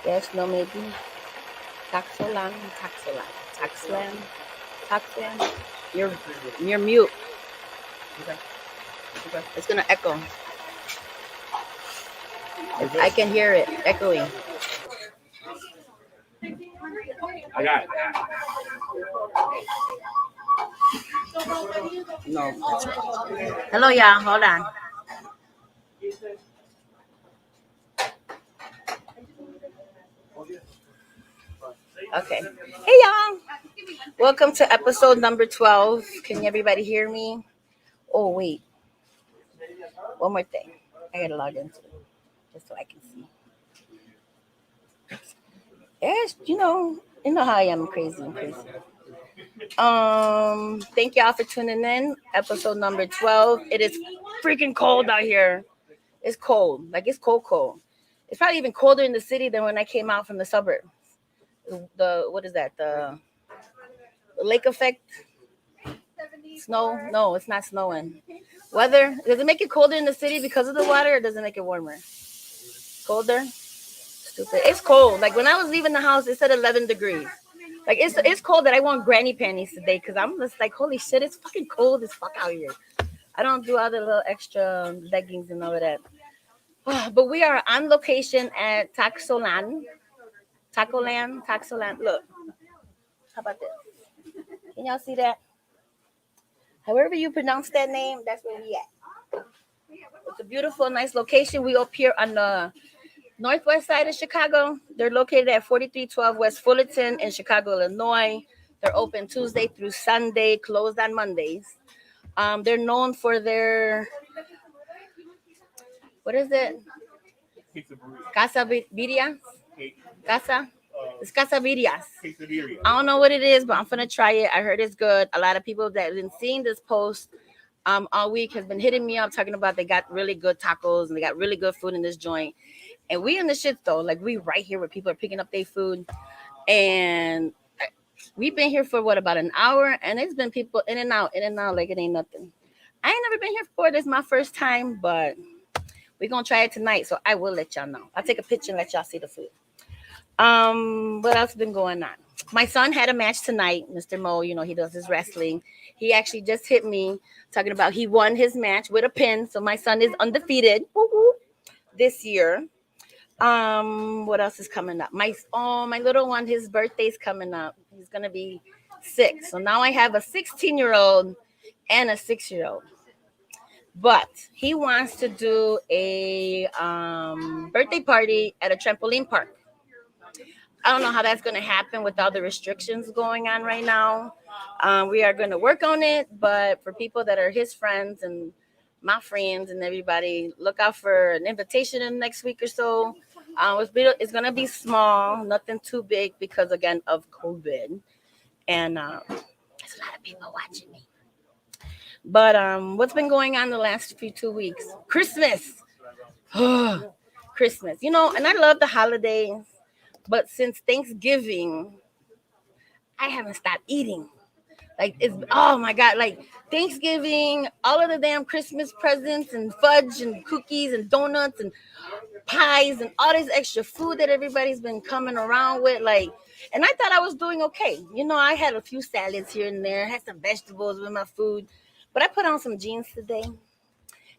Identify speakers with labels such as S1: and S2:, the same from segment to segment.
S1: Yes, no, maybe. Tacotlan, Tacotlan, Tacotlan. You're mute.
S2: Okay.
S1: It's gonna echo. I can hear it echoing.
S2: I got it.
S1: No, that's right. Hello, yeah. Hold on. Okay. Hey, y'all. Welcome to episode number 12. Can everybody hear me? Oh, wait. One more thing. I gotta log into it just so I can see. Yes, you know how I am. I'm crazy. Thank y'all for tuning in. Episode number 12. It is freaking cold out here. It's cold. Like it's cold. It's probably even colder in the city than when I came out from the suburbs. The what is that? The lake effect? Snow? No, it's not snowing. Weather? Does it make it colder in the city because of the water, or does it make it warmer? Colder? Stupid. It's cold. Like when I was leaving the house, it said 11 degrees. Like it's cold that I want granny panties today because I'm just like, holy shit, it's fucking cold as fuck out here. I don't do all the little extra leggings and all of that. But we are on location at Tacotlan. Tacotlan. Look, how about this? Can y'all see that? However you pronounce that name, that's where we at. It's a beautiful, nice location. We up here on the northwest side of Chicago. They're located at 4312 West Fullerton in Chicago, Illinois. They're open Tuesday through Sunday, closed on Mondays. They're known for their, what is it? Casa Birria? Casa? It's Casabirias. I don't know what it is, but I'm gonna try it. I heard it's good. A lot of people that have been seeing this post all week has been hitting me up talking about they got really good tacos and they got really good food in this joint. And we in the shit though, like we right here where people are picking up their food, and we've been here for what about an hour, and it's been people in and out, like it ain't nothing. I ain't never been here before. This is my first time, but we're gonna try it tonight, so I will let y'all know. I'll take a picture and let y'all see the food. What else has been going on? My son had a match tonight, Mr. Mo. You know, he does his wrestling. He actually just hit me talking about he won his match with a pin. So my son is undefeated this year. What else is coming up? My little one, his birthday's coming up. He's gonna be 6. So now I have a 16-year-old and a 6-year-old. But he wants to do a birthday party at a trampoline park. I don't know how that's going to happen with all the restrictions going on right now. We are going to work on it, but for people that are his friends and my friends and everybody, look out for an invitation in the next week or so. It's going to be small, nothing too big because, again, of COVID. And there's a lot of people watching me. But what's been going on the last 2 weeks? Christmas. Christmas. You know, and I love the holidays. But since Thanksgiving, I haven't stopped eating. Like it's oh my god, like Thanksgiving, all of the damn Christmas presents and fudge and cookies and donuts and pies and all this extra food that everybody's been coming around with. Like, and I thought I was doing okay. You know, I had a few salads here and there, had some vegetables with my food, but I put on some jeans today.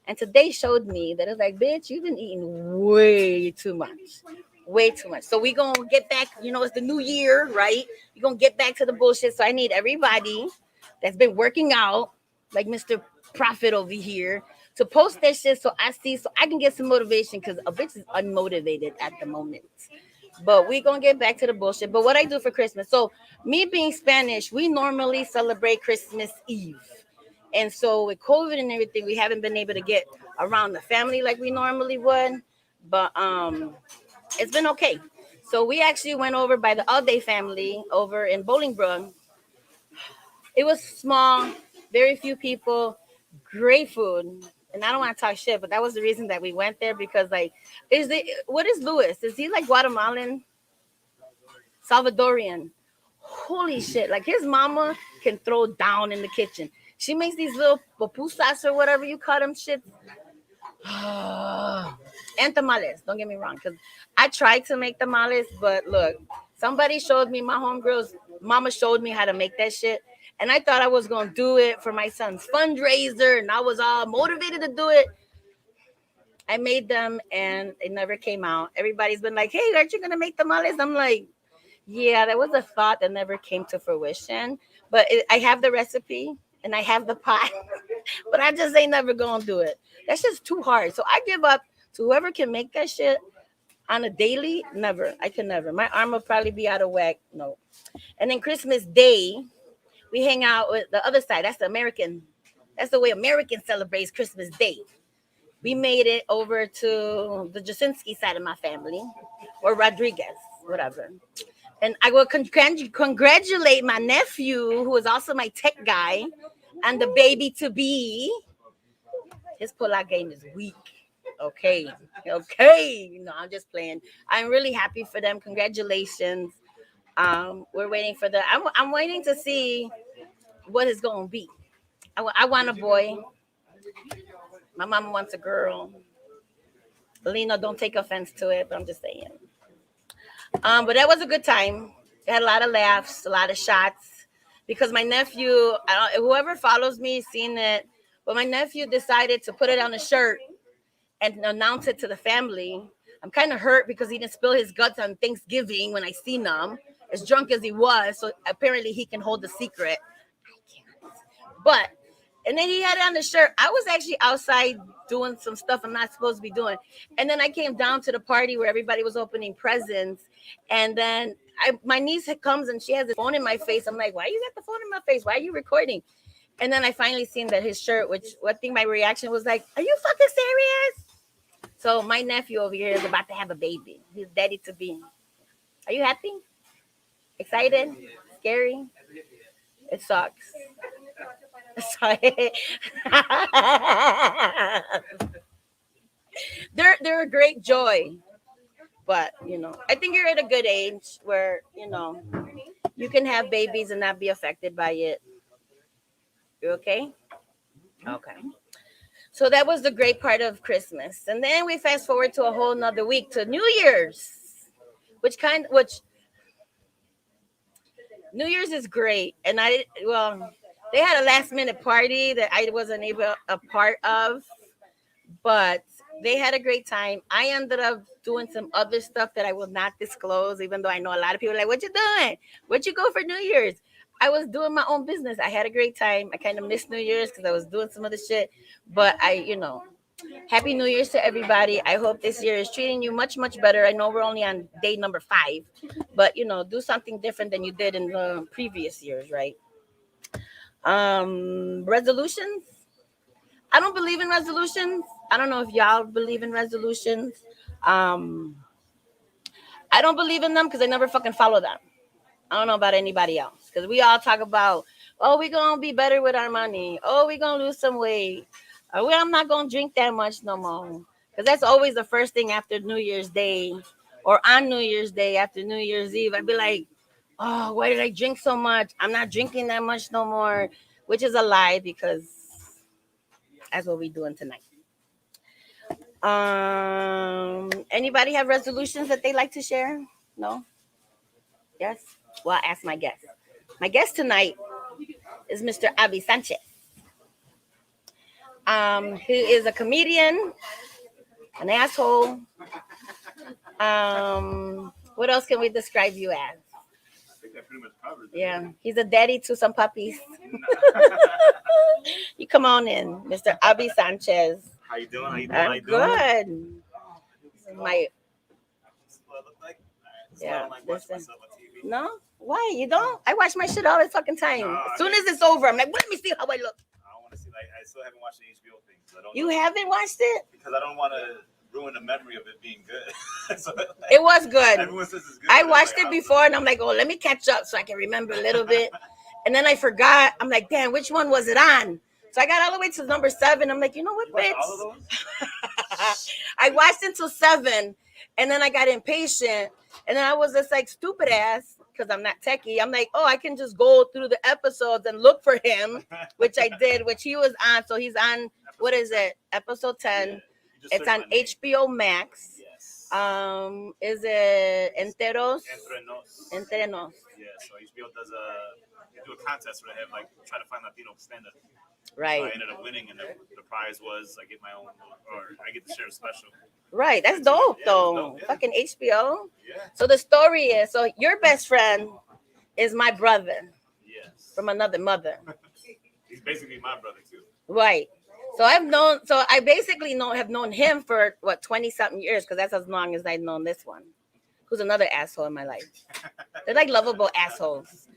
S1: And today showed me that it's like, bitch, you've been eating way too much. Way too much. So we gonna get back, you know, it's the new year, right? We're gonna get back to the bullshit. So I need everybody that's been working out, like Mr. Prophet over here, to post that shit so I can get some motivation because a bitch is unmotivated at the moment. But we gonna get back to the bullshit. But what I do for Christmas. So me being Spanish, we normally celebrate Christmas Eve. And so with COVID and everything, we haven't been able to get around the family like we normally would. But it's been okay. So we actually went over by the All Day family over in Bolingbrook. It was small, very few people, great food. And I don't want to talk shit, but that was the reason that we went there because what is Louis? Is he like Guatemalan? Salvadorian? Holy shit. Like his mama can throw down in the kitchen. She makes these little pupusas or whatever you call them shit. And tamales. Don't get me wrong, because I tried to make tamales, but look, somebody showed me, my homegirl's mama showed me how to make that shit. And I thought I was going to do it for my son's fundraiser, and I was all motivated to do it. I made them, and it never came out. Everybody's been like, hey, aren't you going to make tamales? I'm like, yeah, that was a thought that never came to fruition. But I have the recipe, and I have the pot, but I just ain't never going to do it. That's just too hard. So I give up to whoever can make that shit on a daily. Never. I can never. My arm will probably be out of whack. No. And then Christmas Day, we hang out with the other side. That's the American. That's the way Americans celebrate Christmas Day. We made it over to the Jasinski side of my family, or Rodriguez, whatever. And I will congratulate my nephew, who is also my tech guy, and the baby to be. His pull-out game is weak. Okay. No, I'm just playing. I'm really happy for them. Congratulations. We're waiting for I'm waiting to see what it's going to be. I want a boy. My mama wants a girl. Lena, don't take offense to it, but I'm just saying. But that was a good time. It had a lot of laughs, a lot of shots, because my nephew, whoever follows me, seen it, but my nephew decided to put it on a shirt and announce it to the family. I'm kind of hurt because he didn't spill his guts on Thanksgiving when I seen him, as drunk as he was. So apparently he can hold the secret. I can't. But, and then he had it on the shirt. I was actually outside doing some stuff I'm not supposed to be doing. And then I came down to the party where everybody was opening presents. And then my niece comes and she has the phone in my face. I'm like, why you got the phone in my face? Why are you recording? And then I finally seen that his shirt, which I think my reaction was like, are you fucking serious? So my nephew over here is about to have a baby. He's daddy to be. Are you happy? Excited? Scary? It sucks. Sorry. They're a great joy. But, I think you're at a good age where, you can have babies and not be affected by it. You okay? Okay. So that was the great part of Christmas. And then we fast forward to a whole nother week to New Year's, which New Year's is great. And they had a last minute party that I wasn't able a part of, but they had a great time. I ended up doing some other stuff that I will not disclose, even though I know a lot of people are like, what you doing? Where'd you go for New Year's? I was doing my own business. I had a great time. I kind of missed New Year's because I was doing some other shit. But Happy New Year's to everybody. I hope this year is treating you much, much better. I know we're only on day number 5, but, do something different than you did in the previous years, right? Resolutions. I don't believe in resolutions. I don't know if y'all believe in resolutions. I don't believe in them because I never fucking follow them. I don't know about anybody else, because we all talk about, oh, we're going to be better with our money. Oh, we're going to lose some weight. I'm not going to drink that much no more. Because that's always the first thing after New Year's Day, or on New Year's Day after New Year's Eve. I'd be like, oh, why did I drink so much? I'm not drinking that much no more, which is a lie, because that's what we're doing tonight. Anybody have resolutions that they like to share? No? Yes? Well, I'll ask my guest. My guest tonight is Mr. Abi Sanchez. Who is a comedian, an asshole. What else can we describe you as?
S2: I think that pretty much covers it.
S1: Yeah, he's a daddy to some puppies. You come on in, Mr. Abi Sanchez.
S2: How you doing?
S1: I'm good. My yeah. No, why you don't? I watch my shit all the fucking time. As soon as it's over, I'm like, let me see how I look.
S2: I want to see. I still haven't watched the HBO thing. So
S1: you haven't watched it?
S2: Because I don't want to ruin the memory of it being good. So,
S1: it was good.
S2: Everyone says it's good.
S1: I watched it before, and I'm like, oh, let me catch up so I can remember a little bit. And then I forgot. I'm like, damn, which one was it on? So I got all the way to number 7. I'm like, you know what, bitch?
S2: All of those?
S1: I watched until 7, and then I got impatient, and then I was just like, stupid ass, because I'm not techie. I'm like, oh, I can just go through the episodes and look for him, which I did, which he was on. So he's on, what is it, episode 10. It's on HBO Max.
S2: Yes.
S1: Is it Entrenos?
S2: Entrenos. Yeah, so HBO does a contest where they have like try to find Latino stand-up.
S1: Right.
S2: So I ended up winning, and the prize was I get my own, or I get to share a special.
S1: Right, that's dope though. Yeah. Fucking HBO. Yeah. So the story is, so your best friend is my brother. Yes. From another mother.
S2: He's basically my brother too.
S1: Right. So I basically have known him for 20 something years, because that's as long as I've known this one, who's another asshole in my life. They're like lovable assholes.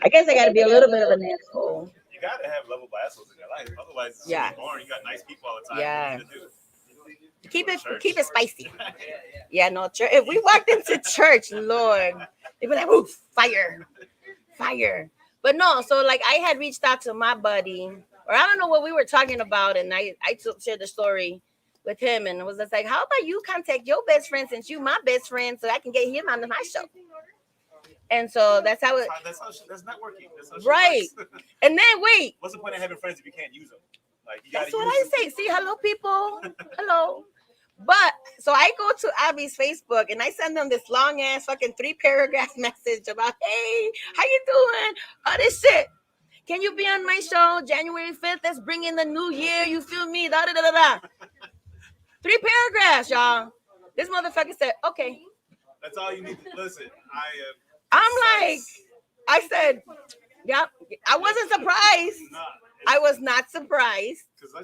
S1: I guess I got to be a little bit of an asshole.
S2: You got to have lovable assholes in your life, otherwise it's just boring. You got nice people all the time. Yeah.
S1: Keep it spicy. Yeah, no church. If we walked into church, Lord, they'd be like, "Ooh, fire." But no, so like I had reached out to my buddy, or I don't know what we were talking about, and I shared the story with him, and it was just like, "How about you contact your best friend, since you my best friend, so I can get him on my show." And so that's
S2: networking.
S1: Right. And then wait.
S2: What's the point of having friends if you can't use them? Like,
S1: that's what I say. See, hello, people. Hello. But so I go to Abi's Facebook and I send them this long ass fucking 3-paragraph message about, "Hey, how you doing? Oh, this shit. Can you be on my show January 5th? Let's bring in the new year. You feel me? Da da da da da." 3 paragraphs, y'all. This motherfucker said, "Okay."
S2: That's all you need to listen.
S1: I said, "Yep." I wasn't surprised. I was not surprised.
S2: Because I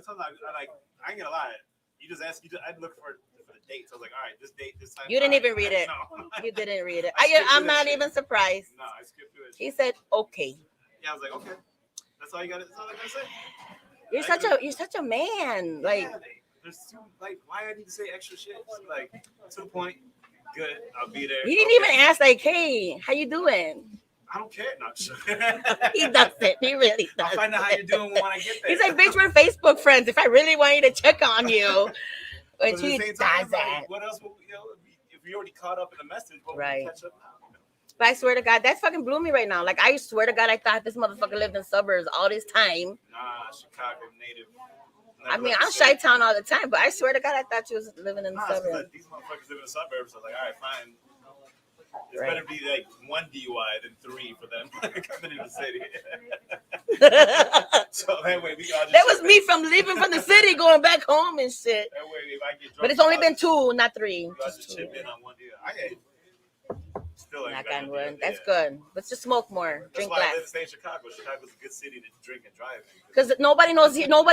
S2: ain't gonna lie. You just asked. I'd look for the dates. I was like, all right, this date, this time.
S1: You didn't even read it. No. You didn't read it. I'm not even surprised.
S2: No, I skipped through it.
S1: He said, "Okay."
S2: Yeah, I was like, okay. That's all you got. That's all I gotta say.
S1: You're such a man. Yeah, like,
S2: there's too, like, why I need to say extra shit? Like, to the point. Good, I'll be there.
S1: He didn't even ask, like, "Hey, how you doing?"
S2: I don't care. No, sure.
S1: He doesn't. He really does.
S2: I'll find out how you're doing when I get there.
S1: He's like, "Bitch, we're Facebook friends. If I really want you to check on you," which he doesn't.
S2: Like, what else? If we already caught up in the message, what would we catch up now?
S1: But I swear to God, that's fucking blew me right now. Like, I swear to God, I thought this motherfucker lived in suburbs all this time.
S2: Nah, Chicago native.
S1: I mean, I'm Chi-Town all the time, but I swear to God, I thought you was living in the suburbs.
S2: These motherfuckers live in the suburbs. So I was like, all right, fine. It's better be like 1 DUI than 3 for them coming in the city. So that way we got.
S1: That was me from leaving from the city, going back home and shit.
S2: That way, if I get drunk,
S1: but it's only been 2, not 3.
S2: Just chip in on 1 deal. Still
S1: knock on wood. That's good. Let's just smoke more. Drink less.
S2: That's why I stay in Chicago. Chicago's a good city to drink and drive in.
S1: Because nobody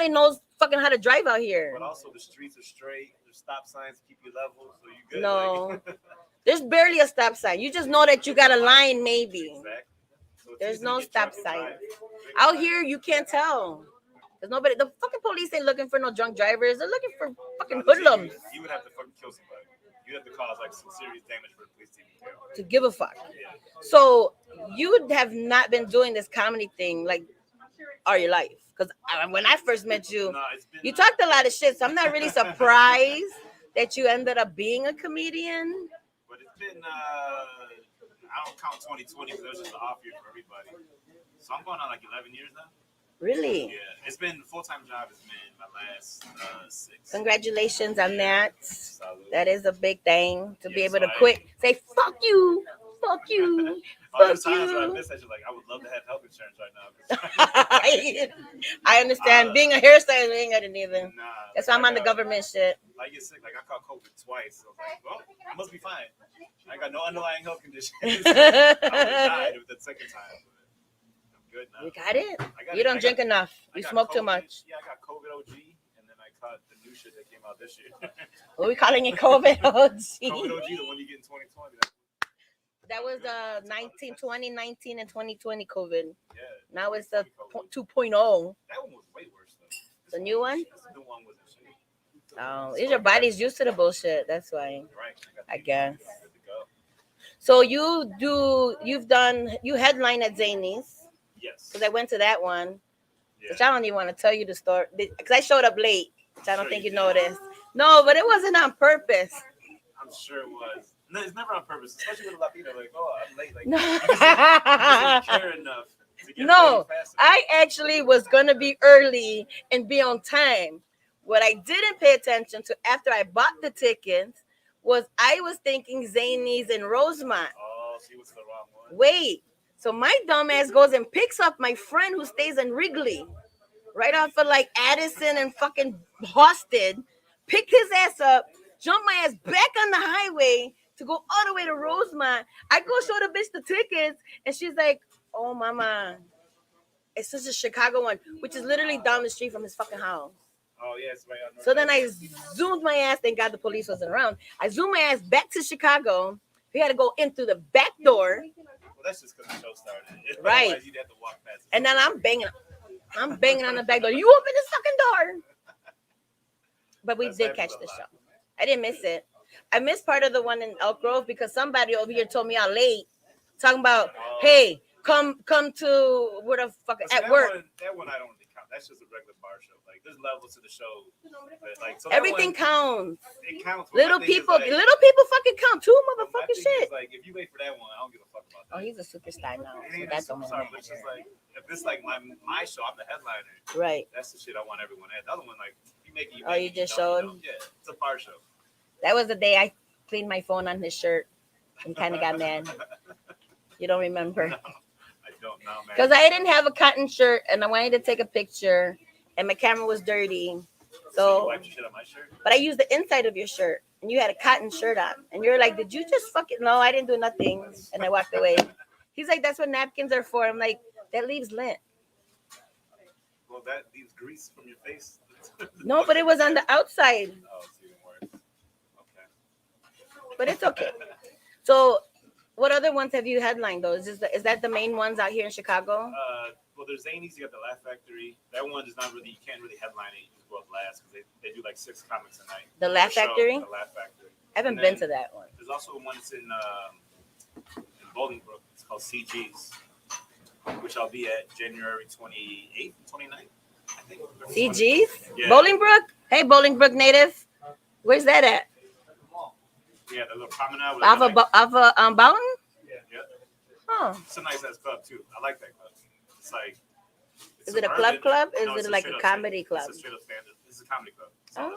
S1: knows fucking how to drive out here.
S2: But also the streets are straight. There's stop signs keep you level, so you good.
S1: No. There's barely a stop sign. You just know that you got a line, maybe.
S2: Exactly. So
S1: there's no stop sign. Out here, you can't tell. There's nobody. The fucking police ain't looking for no drunk drivers. They're looking for fucking hoodlums.
S2: You would have to fucking kill somebody. You have to cause like some serious damage for the police
S1: to give a fuck. Yeah. So you have not been doing this comedy thing like all your life. Because when I first met you, you talked a lot of shit. So I'm not really surprised that you ended up being a comedian.
S2: But it's been, I don't count 2020 because it was just an off year for everybody. So I'm going on like 11 years now.
S1: Really?
S2: Yeah. It's been full-time job. It's been my last 6.
S1: Congratulations on that. Salud. That is a big thing to be able to quit. Say, fuck you. Fuck you.
S2: There's times where I miss that. Like, I would love to have health insurance right
S1: now. I understand. Being a hairstylist ain't got it either. That's why I'm on the government shit.
S2: I get sick. Like, I caught COVID twice. So I was like, well, I must be fine. I got no underlying health conditions. I would have died with the second time. Good now.
S1: You got it? You don't drink enough. You smoke too much.
S2: Yeah, I got COVID OG, and then I caught the new shit that came out this year.
S1: What are we calling it? COVID OG?
S2: COVID OG, the one you get in 2020.
S1: That was 2019 and 2020 COVID.
S2: Yeah.
S1: Now it's the 2.0.
S2: That one was way worse, though.
S1: The new one?
S2: The new one wasn't shit.
S1: Oh, your body's used to the bullshit. That's why.
S2: Right.
S1: I guess. So you headline at Zany's.
S2: Yes.
S1: Because I went to that one, which I don't even want to tell you the story. Because I showed up late, which I don't think you noticed. No, but it wasn't on purpose.
S2: I'm sure it was. No, it's never on purpose, especially with a Latino. Like, oh, I'm late. Like,
S1: no.
S2: You just didn't care enough to get
S1: no, I actually was going to be early and be on time. What I didn't pay attention to after I bought the tickets was I was thinking Zanies and Rosemont.
S2: Oh, she was the wrong one.
S1: Wait. So my dumbass goes and picks up my friend who stays in Wrigley, right off of like Addison and fucking Boston. Picked his ass up, jumped my ass back on the highway to go all the way to Rosemont. I go show the bitch the tickets, and she's like, "Oh, mama, it's just a Chicago one, which is literally down the street from his fucking house."
S2: Oh, yeah, it's right on.
S1: So then I zoomed my ass. Thank God the police wasn't around. I zoomed my ass back to Chicago. We had to go in through the back door.
S2: Well, that's just because the show started.
S1: Right.
S2: Otherwise, you'd have to walk past it.
S1: And then I'm banging on the back door. You open this fucking door. But we did catch the show. I didn't miss it. I missed part of the one in Elk Grove because somebody over here told me I'm late, talking about, hey, come to where the fuck at work.
S2: That one I don't really count. That's just a regular bar show. Like there's levels to the show. But like so
S1: everything counts.
S2: It counts.
S1: Little people fucking count too, motherfucking shit.
S2: Like if you wait for that one, I don't give a fuck about that.
S1: Oh, he's a superstar now. So
S2: That's
S1: don't
S2: sorry, but it's just like if it's like my show, I'm the headliner.
S1: Right.
S2: That's the shit I want everyone at. The other one, like you make it.
S1: You just showed.
S2: Yeah, it's a bar show.
S1: That was the day I cleaned my phone on his shirt and kind of got mad. You don't remember?
S2: No, I don't know, man.
S1: Because I didn't have a cotton shirt and I wanted to take a picture and my camera was dirty.
S2: So you wiped your shit on my shirt?
S1: But I used the inside of your shirt and you had a cotton shirt on. And you're like, did you just fucking... No, I didn't do nothing. And I walked away. He's like, that's what napkins are for. I'm like, that leaves lint.
S2: Well, that leaves grease from your face.
S1: No, but it was on the outside.
S2: Oh, it's even worse. Okay.
S1: But it's okay. So, what other ones have you headlined though? Is that the main ones out here in Chicago?
S2: Well, there's Zanies. You got the Laugh Factory. That one is not really. You can't really headline it. You just go up last because they do like 6 comics a night.
S1: The Laugh Factory.
S2: The Laugh Factory.
S1: I haven't been to that one.
S2: There's also one that's in Bolingbrook. It's called CG's, which I'll be at January 28th, 29th. I think.
S1: CG's?
S2: Yeah.
S1: Bolingbrook? Hey, Bolingbrook native. Where's that at?
S2: Yeah, the little promenade.
S1: Off of Bowden?
S2: Yeah.
S1: Oh.
S2: It's a nice ass club too. I like that club. It's like.
S1: Is it a club? Is it like a comedy club?
S2: It's a straight up standard. It's a comedy club.
S1: Oh,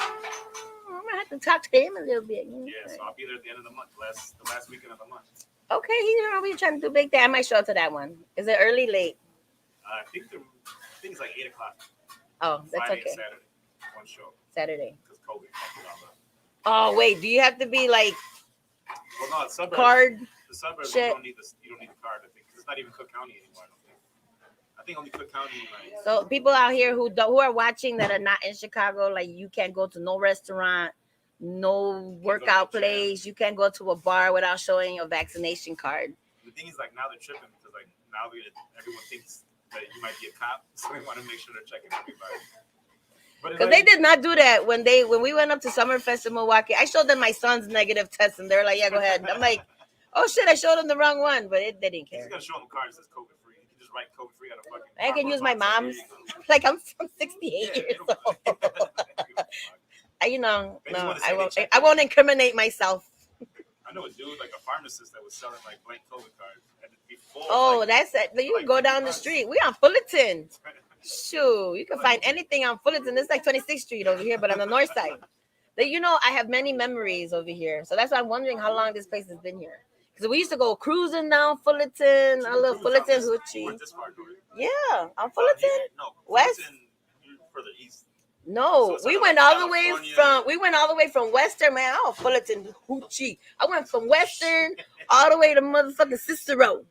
S1: I'm gonna have to talk to him a little bit.
S2: Yeah, so I'll be there at the end of the month, the last weekend of the month.
S1: Okay, he's over here trying to do big thing. I might show up to that one. Is it early, late?
S2: I think it's like 8 o'clock.
S1: Oh, that's
S2: Friday
S1: okay.
S2: And Saturday, one show.
S1: Saturday.
S2: Because COVID fucked it all up.
S1: Oh wait, do you have to be like
S2: Well, no, the suburbs.
S1: card?
S2: The suburbs
S1: shit.
S2: you don't need the card. I think 'cause it's not even Cook County anymore. I think only Cook County. Like,
S1: So people out here who are watching that are not in Chicago, like you can't go to no restaurant, no workout place. You can't go to a bar without showing a vaccination card.
S2: the thing is, like now they're tripping because like now everyone thinks that you might be a cop, so they want to make sure they're checking everybody.
S1: Because they did not do that when we went up to Summerfest in Milwaukee. I showed them my son's negative test, and they're like, "Yeah, go ahead." I'm like, "Oh shit, I showed them the wrong one," but they didn't care.
S2: You gotta show them a card that says COVID free. You can just write COVID free on a fucking.
S1: I can use my mom's. Like I'm 68 years old. I won't incriminate myself.
S2: I know a dude, like a pharmacist, that was selling like blank COVID cards. And before,
S1: Oh, that's it. You can go down the street. We on Fullerton. Shoot, you can find anything on Fullerton. It's like 26th Street over here, but on the north side. I have many memories over here. So that's why I'm wondering how long this place has been here. Because we used to go cruising down Fullerton. I love Fullerton Hoochie. Yeah, on Fullerton.
S2: No,
S1: West.
S2: You're further east.
S1: No, we went all the way from Western, man. Oh, Fullerton Hoochie. I went from Western all the way to motherfucking Cicero.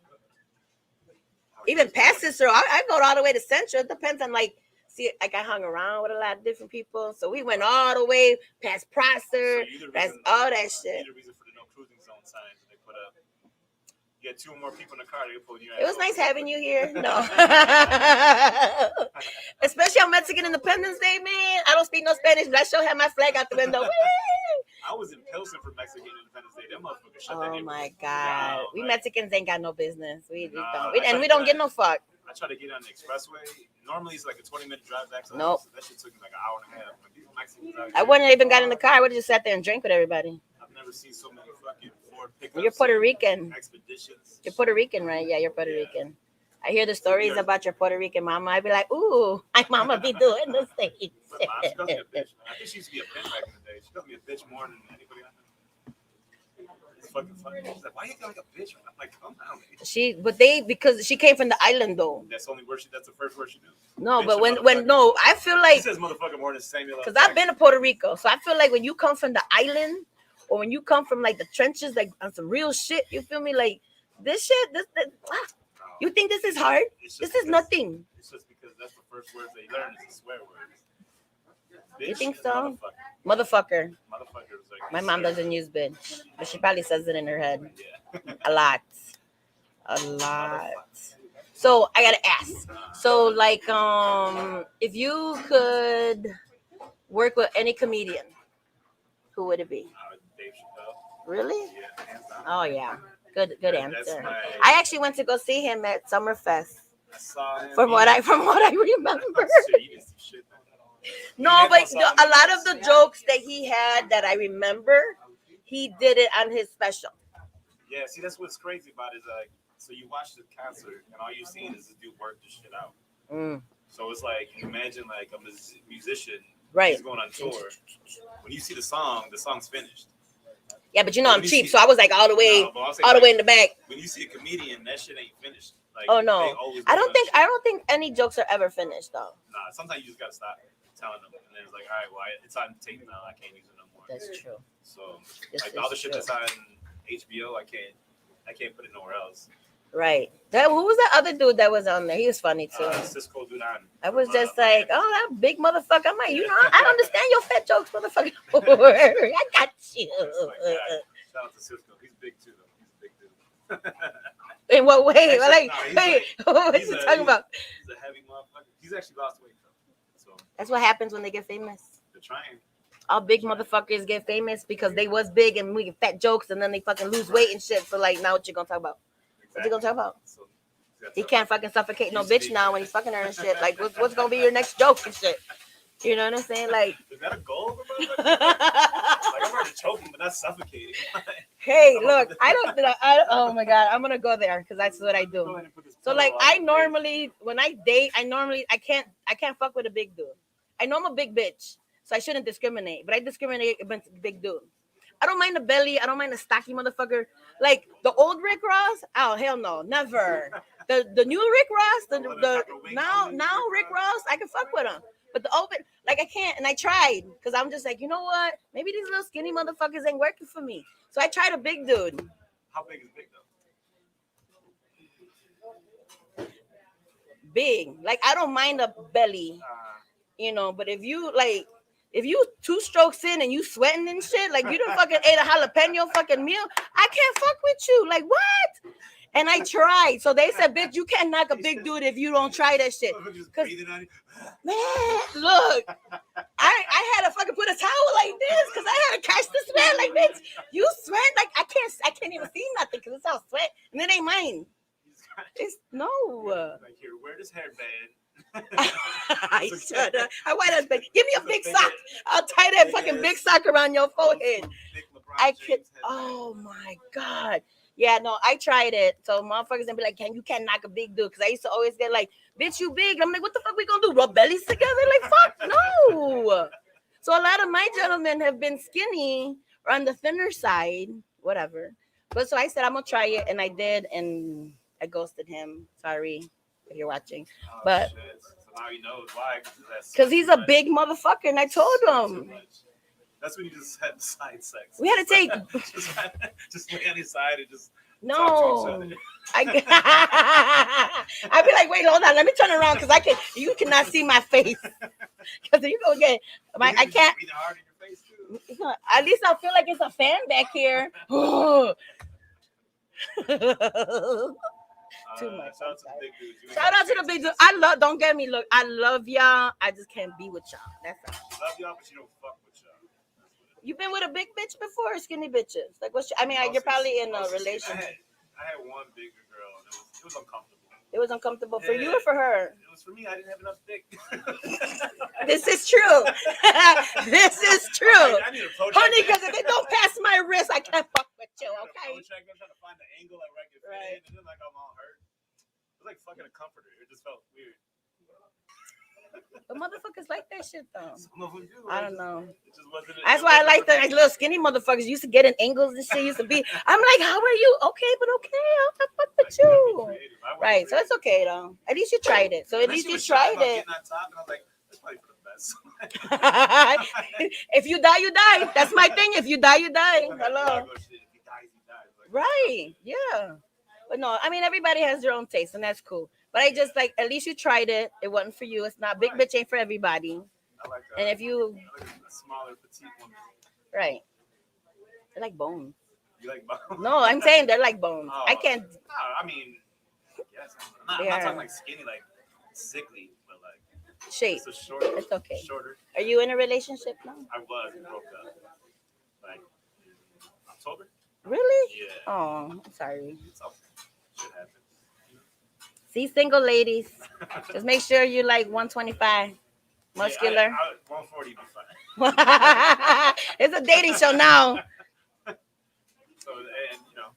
S1: Even past Cicero, I go all the way to Central. It depends on I hung around with a lot of different people, so we went all the way past Prosser, past all that shit.
S2: The reason for the no cruising zone signs they put up. You had 2 more people in the car. They pull you.
S1: It was nice having you here. No, especially on Mexican Independence Day, man. I don't speak no Spanish, but I sure have my flag out the window.
S2: I was in Pilsen for Mexican Independence Day. That motherfucker shut that
S1: Oh
S2: neighborhood
S1: my God.
S2: down.
S1: We
S2: Like,
S1: Mexicans ain't got no business. We
S2: Nah,
S1: don't. We don't get no fuck.
S2: I try to get on the expressway. Normally it's like a 20-minute drive back. So
S1: Nope.
S2: That shit took me like an hour and a half. Like, these Mexicans out
S1: I
S2: here,
S1: wouldn't have even got in the car. I would have just sat there and drank with everybody.
S2: I've never seen so many fucking Ford pickups.
S1: You're Puerto Rican.
S2: Expeditions.
S1: You're Puerto Rican, right? Yeah, you're Puerto
S2: Yeah.
S1: Rican. I hear the stories about your Puerto Rican mama. I'd be like, ooh, my mama be doing the same.
S2: She calls me a bitch, man. I think she used to be a bitch back in the day. She calls me a bitch more than anybody I know. It's fucking funny. She's like, why you feel like a bitch? I'm like, come down, man.
S1: Because she came from the island though.
S2: That's the only word that's the first word she knew.
S1: No, bitch, but no, I feel like
S2: she says motherfucker more than Samuel.
S1: Because I've been to Puerto Rico, so I feel like when you come from the island, or when you come from like the trenches, like on some real shit, you feel me? Like this shit, you think this is hard? This is nothing.
S2: It's just because that's the first words they learn is the swear words. Bitch,
S1: you think so? Motherfucker.
S2: Like,
S1: my mom doesn't use bitch, but she probably says it in her head. Yeah. A lot. So I gotta ask. So like, if you could work with any comedian, who would it be?
S2: Dave Chappelle.
S1: Really?
S2: Yeah.
S1: Oh yeah. Good answer. I actually went to go see him at Summerfest.
S2: I saw him.
S1: From what I remember. No, but a lot of the jokes that he had that I remember, he did it on his special.
S2: Yeah, see, that's what's crazy about it is like, so you watch the concert and all you're seeing is this dude work this shit out. So it's like, imagine like a musician,
S1: right?
S2: He's going on tour. When you see the song's finished.
S1: Yeah, but I'm cheap, so I was like all the way in the back.
S2: When you see a comedian, that shit ain't finished. Like,
S1: oh no, I don't think any jokes are ever finished though.
S2: Nah, sometimes you just gotta stop telling them, and then it's like, all right, well, it's on tape now. I can't use it no more.
S1: That's true.
S2: So like all the shit that's on HBO, I can't put it nowhere else.
S1: Right. Who was that other dude that was on there? He was funny too.
S2: Cisco Duran.
S1: I was just like, oh, that big motherfucker. I'm like, I don't understand your fat jokes, motherfucker. I got you.
S2: Shout out to Cisco. He's big too, though. He's a big dude.
S1: In what way?
S2: Actually,
S1: what you talking about?
S2: He's a heavy motherfucker. He's actually lost weight though. So
S1: that's what happens when they get famous.
S2: They're trying.
S1: All big motherfuckers get famous because they was big and we get fat jokes and then they fucking lose weight and shit. So like, now what you gonna talk about? Exactly. What you gonna talk about? So, he can't fucking suffocate no bitch now when he's fucking her and shit. Like, what's gonna be your next joke and shit? You know what I'm saying? Like,
S2: is that a goal? Like, I'm already choking, but not suffocating.
S1: Hey, look, oh my god, I'm gonna go there because that's what I do. So like, I normally when I date, I can't fuck with a big dude. I know I'm a big bitch, so I shouldn't discriminate, but I discriminate against big dudes. I don't mind the belly. I don't mind the stocky motherfucker. Like the old Rick Ross. Oh hell no, never. The new Rick Ross. The now Rick Ross. I can fuck with him. But the open, like I can't. And I tried because I'm just like, you know what? Maybe these little skinny motherfuckers ain't working for me. So I tried a big dude.
S2: How big is big though?
S1: Big. Like I don't mind a belly. But if you 2 strokes in and you sweating and shit, like you done fucking ate a jalapeno fucking meal, I can't fuck with you. Like what? And I tried. So they said, bitch, you can't knock a big dude if you don't try that shit. Man, look, I had to fucking put a towel like this because I had to catch the sweat. Like, bitch, you sweat? Like I can't even see nothing because it's all sweat. And it ain't mine. It's no.
S2: Like here, wear this hairband.
S1: I shut up. I want to give me a big sock. I'll tie that fucking big sock around your forehead. I could. Oh my god. Yeah, no, I tried it. So motherfuckers gonna be like, you can't knock a big dude. Because I used to always get like, bitch, you big. I'm like, what the fuck we gonna do? Rub bellies together? Like, fuck no. So a lot of my gentlemen have been skinny or on the thinner side, whatever. But so I said, I'm gonna try it, and I did, and I ghosted him. Sorry if you're watching. But
S2: shit. So now he knows why.
S1: Because he's a big motherfucker, and I told him.
S2: That's when you just had side sex.
S1: We had to take
S2: just lay on his side and just
S1: no. I'd be like, wait, hold on, let me turn around because you cannot see my face. Because you go get I can't.
S2: Hard in your face too.
S1: At least I feel like it's a fan back here. Too much. Shout out to the big dudes. Don't get me. Look, I love y'all. I just can't be with y'all. That's all.
S2: Love y'all, but you don't fuck with y'all.
S1: You been with a big bitch before or skinny bitches? Like, you're probably in a relationship.
S2: I had one bigger girl, and it was uncomfortable.
S1: It was uncomfortable for you or for her?
S2: It was for me. I didn't have enough dick.
S1: This is true. This is true.
S2: I need a protract.
S1: Honey, because if it don't pass my wrist, I can't fuck with you, okay?
S2: I'm trying to find the angle where I can fit in, and then like I'm all hurt. was like fucking a comforter. It just felt weird.
S1: But motherfuckers like that shit though.
S2: Some of them do.
S1: I don't know.
S2: It just wasn't.
S1: That's why I like the little skinny motherfuckers. Used to get in angles and shit. Used to be. I'm like, how are you? Okay, but okay. I'll fuck with you. Right. So it's okay though. At least you tried it. So at least you tried it.
S2: On top, and I was like, that's probably for the best.
S1: If you die, you die. That's my thing. If you die, you die. Hello. Right. Yeah. But no, I mean everybody has their own taste, and that's cool. But I just like at least you tried it. It wasn't for you. It's not big bitch ain't for everybody.
S2: I like
S1: and if you
S2: I like a smaller petite woman.
S1: Right. They're like bones.
S2: You like bones?
S1: No, I'm saying they're like bones. I can't.
S2: I mean, yes. I'm not talking like skinny, like sickly, but like
S1: shape. It's okay.
S2: Shorter.
S1: Are you in a relationship now?
S2: I was broke up. Like October.
S1: Really?
S2: Yeah.
S1: Oh, I'm sorry.
S2: It's okay. Shit happens.
S1: See, single ladies, just make sure you like 125, muscular.
S2: Yeah, 140 be fine.
S1: It's a dating show now.
S2: So, and you know,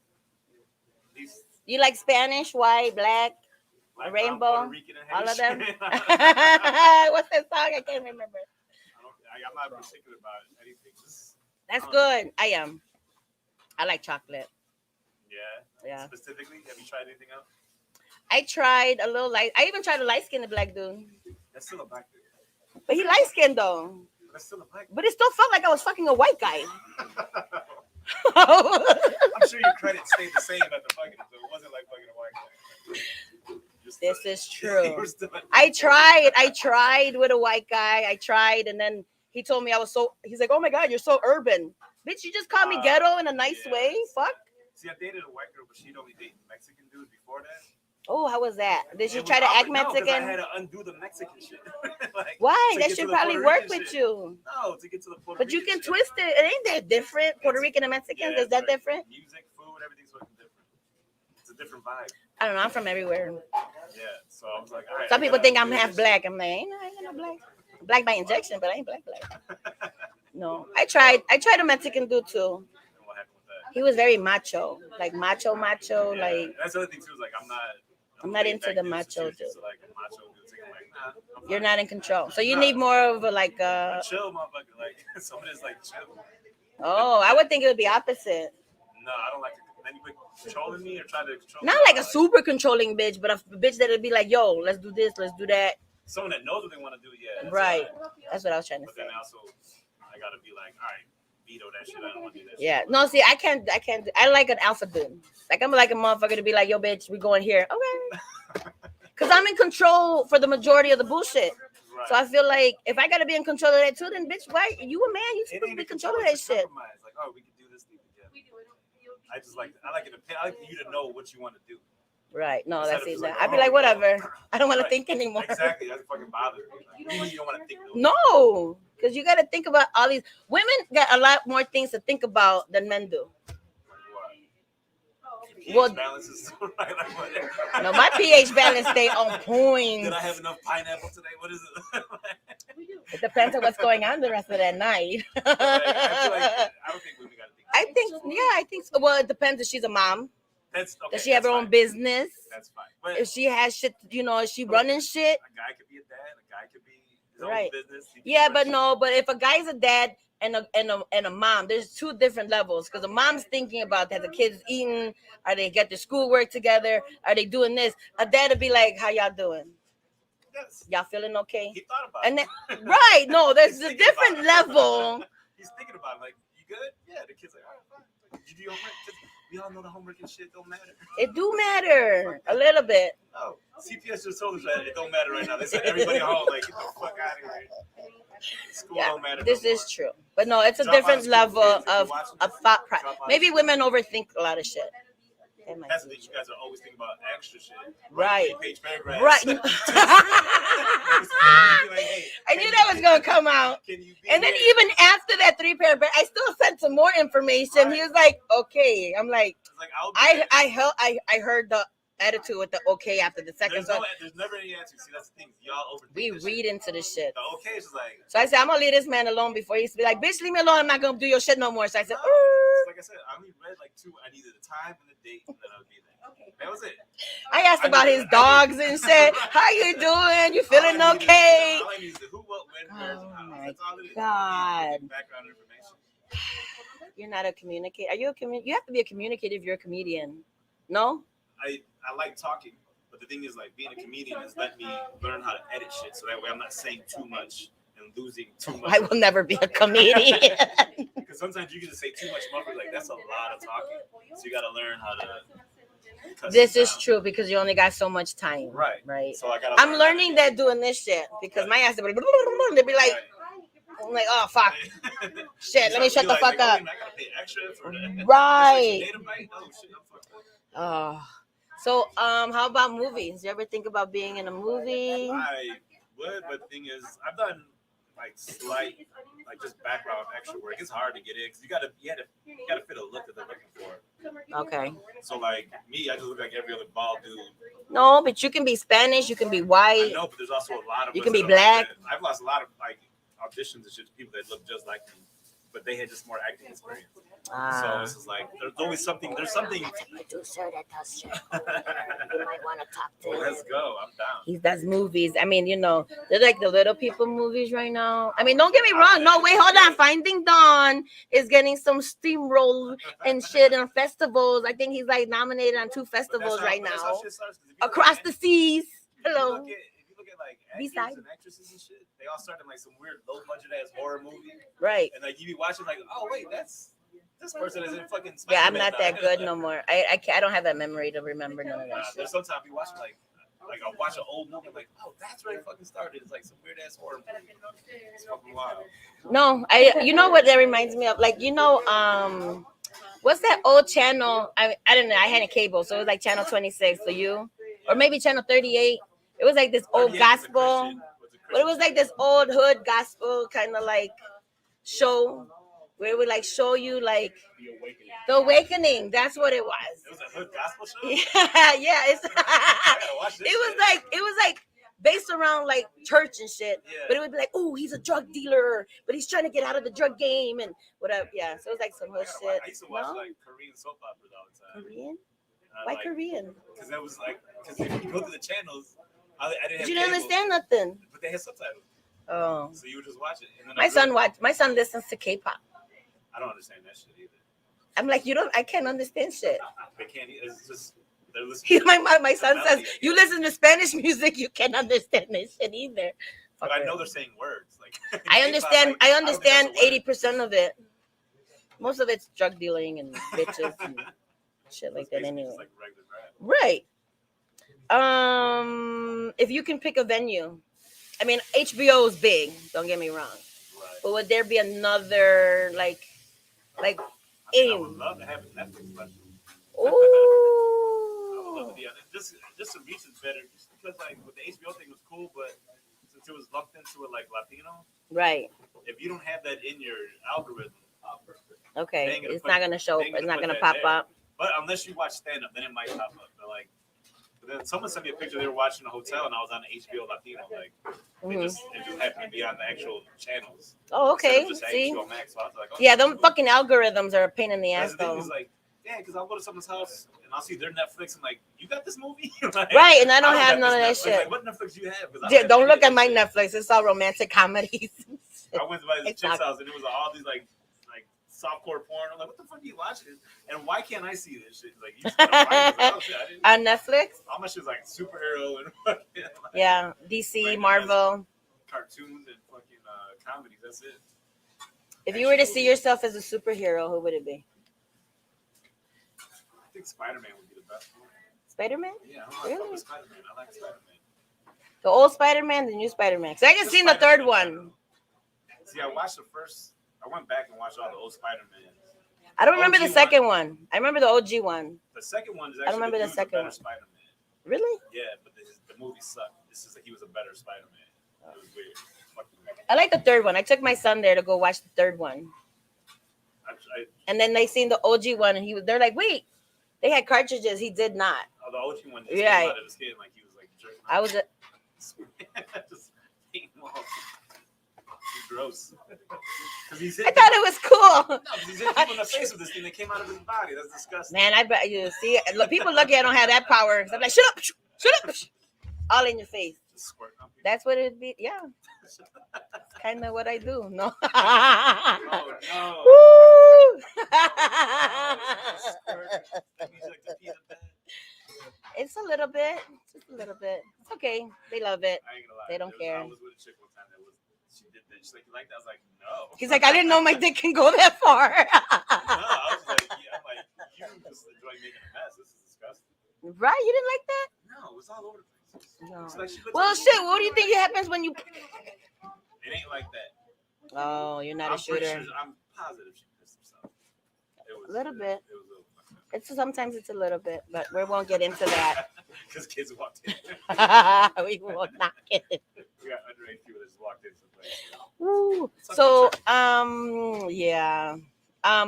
S2: these.
S1: You like Spanish, white, black, like rainbow, all of them. What's that song? I can't remember.
S2: I'm not particular about anything.
S1: That's good. I am. I like chocolate.
S2: Yeah. Specifically, have you tried anything else?
S1: I tried a little light. I even tried a light-skinned black dude.
S2: That's still a black dude.
S1: But he light-skinned though.
S2: That's still a black dude.
S1: But it still felt like I was fucking a white guy.
S2: I'm sure your credit stayed the same at the fucking, so it wasn't like fucking a white guy.
S1: This is true. I tried with a white guy. I tried, and then he told me I was so. He's like, "Oh my god, you're so urban, bitch. You just called me ghetto in a nice way. Fuck."
S2: See, I dated a white girl, but she'd only dated Mexican dudes before that.
S1: Oh, how was that? Did she try to act Mexican?
S2: I had to undo the Mexican shit. Like,
S1: why? That should probably work with you.
S2: No, to get to the Puerto
S1: But you can twist it. It ain't that different. Puerto Rican and Mexican. Is that different?
S2: Music, food, everything's fucking different. It's a different vibe.
S1: I don't know. I'm from everywhere.
S2: Yeah, so I was like, all right.
S1: Some people think I'm half black. I'm like, I ain't no black. Black by injection, but I ain't black. No, I tried a Mexican dude too.
S2: What happened with that?
S1: He was very macho, like macho.
S2: Yeah,
S1: like
S2: that's the other thing too. Is like
S1: I'm not into the macho dude.
S2: So like macho dudes, like, nah,
S1: you're not in control, so you need more of a like
S2: a chill motherfucker. Like someone is like chill.
S1: Oh, I would think it would be opposite.
S2: No, I don't like anybody controlling me or trying to control me.
S1: Not like a super controlling bitch, but a bitch that'd be like, yo, let's do this, let's do that.
S2: Someone that knows what they want to do, yeah.
S1: Right. That's what I was trying to say.
S2: But then also, I gotta be like, all right, veto that shit. I don't want to do that.
S1: Yeah. No, see, I can't. I like an alpha dude. Like I'm like a motherfucker to be like, yo, bitch, we going here. Okay. Because I'm in control for the majority of the bullshit. Right. So I feel like if I gotta be in control of that too, then bitch, why you a man? You supposed to be in control of that shit.
S2: Like, oh, we can do this thing together. I like you to know what you want to do.
S1: Right. No, that's it. I'd be like, whatever. I don't want to think anymore.
S2: Exactly. That's fucking bothering me. Like, you don't want to think.
S1: No, because you got to think about all these. Women got a lot more things to think about than men do.
S2: Well, balance is
S1: no, my pH balance stay on point.
S2: Did I have enough pineapple today? What is it?
S1: It depends on what's going on the rest of that night.
S2: I don't think women got to think.
S1: I think so. Well, it depends if she's a mom.
S2: That's okay.
S1: Does she have her own business?
S2: That's fine. But
S1: if she has shit, is she running shit?
S2: A guy could be a dad. A guy could be his own business.
S1: Yeah, but no. But if a guy's a dad and a mom, there's two different levels. Because the mom's thinking about that the kids eating, are they get their schoolwork together? Are they doing this? A dad would be like, "How y'all doing?
S2: Yes.
S1: Y'all feeling okay?"
S2: He thought about
S1: and
S2: it.
S1: Then, right? No, there's a different level.
S2: He's thinking about it, like, you good? Yeah. The kid's like, all right, fine. Did you do your homework? We all know the homework and shit don't matter.
S1: It do matter a little bit.
S2: Oh, CPS just told us that it don't matter right now. They said everybody home, like, get the fuck out of here. School don't matter.
S1: This is true. But no, it's a different level of thought process. Maybe women overthink a lot of shit.
S2: That's the thing. You guys are always thinking about extra shit.
S1: Right.
S2: 3-page paragraphs.
S1: Right.
S2: Like, hey,
S1: I knew that was going to come out. And then even after that 3 paragraph, I still sent some more information. Right. He was like, okay. I'm like, I heard attitude with the okay after the second.
S2: There's never any attitude. See, that's the thing. Y'all overthink.
S1: We read into this shit.
S2: The okay is like.
S1: So I said, I'm gonna leave this man alone before he used to be like, bitch, leave me alone. I'm not gonna do your shit no more. So I said,
S2: like I said, I only read like 2. I needed the time and the date, and then I would be there. That was it.
S1: I asked about his dogs and said, how you doing? You feeling okay?
S2: All I need is the who, what, when, where, and how. That's all it is.
S1: God.
S2: Background information.
S1: You're not a communicator. Are you a comedian? You have to be a communicator if you're a comedian. No?
S2: I like talking, but the thing is, like, being a comedian is let me learn how to edit shit, so that way I'm not saying too much and losing too much.
S1: I will never be a comedian.
S2: Because sometimes you can just say too much muffler, like that's a lot of talking. So you got to learn how to.
S1: This is true because you only got so much time. Right.
S2: So
S1: I'm learning that doing this shit because my ass, they'd be like, I'm like, oh fuck, shit. Let me shut the fuck up. Right. Oh. So how about movies? You ever think about being in a movie?
S2: I would, but the thing is, I've done like slight, like just background extra work. It's hard to get in because you gotta fit a look that they're looking for.
S1: Okay.
S2: So like me, I just look like every other bald dude.
S1: No, but you can be Spanish, you can be white.
S2: I know, but there's also a lot of.
S1: You can be black.
S2: I've lost a lot of like auditions and shit to people that look just like me, but they had just more acting experience. So this is like there's always something. There's something.
S1: Producer that does shit. You might want to talk to him.
S2: Let's go. I'm down.
S1: He does movies. I mean, you know, they're like the little people movies right now. I mean, don't get me wrong. No, wait, hold on. Finding Dawn is getting some steamroll and shit in festivals. I think he's like nominated on 2 festivals right now. Across the seas. Hello.
S2: If you look at like actors and actresses and shit, they all start in like some weird low budget ass horror movie.
S1: Right.
S2: And like you be watching like, oh wait, that's this person is in fucking
S1: Spider-Man. Yeah, I'm not that good no more. I don't have that memory to remember none of that shit.
S2: There's sometimes you watch like I'll watch an old movie, I'm like, oh, that's where it fucking started. It's like some weird ass horror movie. It's fucking wild.
S1: No, you know what that reminds me of? Like, you know, what's that old channel? I don't know. I had a cable, so it was like channel 26 for you, or maybe channel 38. It was like this old gospel, but it was like this old hood gospel kind of like show where it would like show you like the awakening. That's what it was.
S2: It was a hood gospel show.
S1: Yeah. It was like based around like church and shit. Yeah. But it would be like, oh, he's a drug dealer, but he's trying to get out of the drug game and whatever. Yeah. So it was like some hood shit.
S2: I used to watch like Korean soap operas all the time.
S1: Korean? Why Korean?
S2: Because that was like if you go to the channels. I didn't have
S1: you didn't understand nothing.
S2: But they had subtitles.
S1: Oh.
S2: So you would just watch it. And
S1: then my son listens to K-pop.
S2: I don't understand that shit either.
S1: I'm like, I can't understand shit.
S2: They can't. It's just they're listening.
S1: My son says, you listen to Spanish music, you can't understand this shit either.
S2: But I know they're saying words. Like
S1: I understand. I understand 80% of it. Most of it's drug dealing and bitches and shit like that. Anyway,
S2: like right.
S1: If you can pick a venue, I mean, HBO is big. Don't get me wrong, but would there be another like
S2: I would love to have a Netflix special.
S1: Ooh.
S2: I would love to be on it. Just to reach is better, just because like with the HBO thing was cool, but since it was lumped into it like Latino,
S1: right?
S2: If you don't have that in your algorithm,
S1: okay, it's not gonna show. It's not gonna pop up.
S2: But unless you watch stand up, then it might pop up. But then someone sent me a picture. They were watching a hotel, and I was on the HBO Latino. Like, it just happened to be on the actual channels.
S1: Oh, okay.
S2: Just
S1: see,
S2: HBO Max, so I was like,
S1: yeah, them fucking algorithms are a pain in the ass.
S2: The thing is, like, yeah, because I'll go to someone's house and I'll see their Netflix and like, you got this movie, like,
S1: right? And I don't have none of that shit.
S2: Like, what Netflix do you have?
S1: Yeah, don't look at my Netflix. It's all romantic comedies.
S2: I went to my chick's house and it was all these like softcore porn. I'm like, what the fuck are you watching? And why can't I see this shit? Like, you
S1: on Netflix?
S2: How much is like superhero and fucking
S1: yeah, DC, Marvel,
S2: cartoons and fucking comedies. That's it.
S1: If you were to see yourself as a superhero, who would it be?
S2: I think Spider-Man would be the best one.
S1: Spider-Man?
S2: Yeah, really? Spider-Man. I like Spider-Man.
S1: The old Spider-Man, the new Spider-Man. Because I can see the third one.
S2: See, I watched the first. I went back and watched all the old Spider-Man.
S1: I don't remember the second one. I remember the OG one.
S2: The second one is actually
S1: I don't remember the second one.
S2: Spider-Man.
S1: Really?
S2: Yeah, but the movie sucked. He was a better Spider-Man. It was weird.
S1: I like the third one. I took my son there to go watch the third one. And then they seen the OG one, and they're like, wait, they had cartridges. He did not.
S2: Oh, the OG one just
S1: Yeah.
S2: came out of his skin like he was like jerking.
S1: I was
S2: just eating them all. Gross.
S1: I thought it was cool.
S2: No, because he's hitting people in the face with this thing that came out of his body. That's disgusting.
S1: Man, I bet you see people lucky I don't have that power. I'm like, shut up, all in your face.
S2: Just squirt on people.
S1: That's what it'd be. Yeah, that's kind of what I do. No.
S2: Oh no.
S1: Woo! It's a little bit. Just a little bit. It's okay. They love it.
S2: I ain't gonna lie.
S1: They don't care.
S2: I was with a chick one time that was. She did that. She's like, you like that? I was like, no.
S1: He's like, I didn't know my dick can go that far.
S2: No, I was like, yeah, I'm like, you just enjoy making a mess. This is disgusting.
S1: Right? You didn't like that?
S2: No, it was all over the place.
S1: No.
S2: Like
S1: Well, shit. What do you think happens when you?
S2: It ain't like that.
S1: Oh, you're not a shooter.
S2: Sure, I'm positive she pissed herself.
S1: A little bit.
S2: It was a little.
S1: Sometimes it's a little bit, but we won't get into that.
S2: Because kids walked in.
S1: We will not get it.
S2: We got underage people that just walked in someplace.
S1: Woo. So, yeah.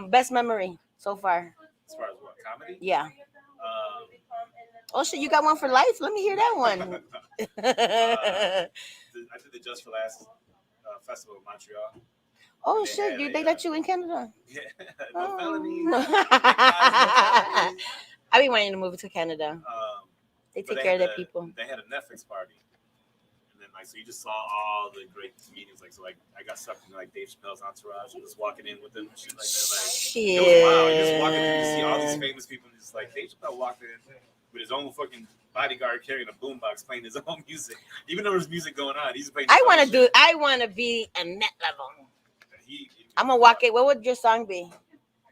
S1: Best memory so far.
S2: As far as what, comedy?
S1: Yeah. Oh shit, you got one for life? Let me hear that one.
S2: I did the Just for Last festival in Montreal.
S1: Oh shit, they let you in Canada?
S2: Yeah, no felonies.
S1: I've been wanting to move to Canada. They take care of their people.
S2: They had a Netflix party, and then so you just saw all the great comedians. I got sucked into Dave Chappelle's entourage and just walking in with them and shit like that.
S1: Shit.
S2: It was wild. You just walking through, you see all these famous people, and just Dave Chappelle walked in with his own fucking bodyguard carrying a boombox playing his own music. Even though there's music going on, he's playing. I
S1: want to be at that level. I'm gonna
S2: I'm
S1: walk it. What would your song be?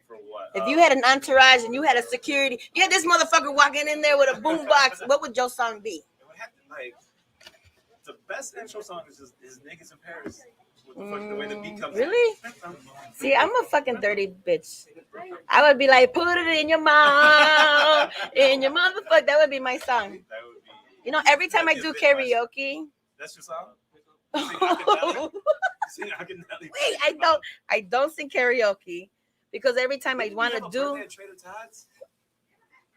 S2: For what?
S1: If you had an entourage and you had a security, you had this motherfucker walking in there with a boombox. What would your song be?
S2: It would have to, the best intro song is just niggas in Paris. With the way the beat comes.
S1: Really? See, I'm a fucking dirty bitch. I would be like, put it in your mouth, in your motherfucker. That would be my song.
S2: That would be.
S1: You know, every time I do karaoke.
S2: That's your song.
S1: Wait, I don't sing karaoke because every time I want to do,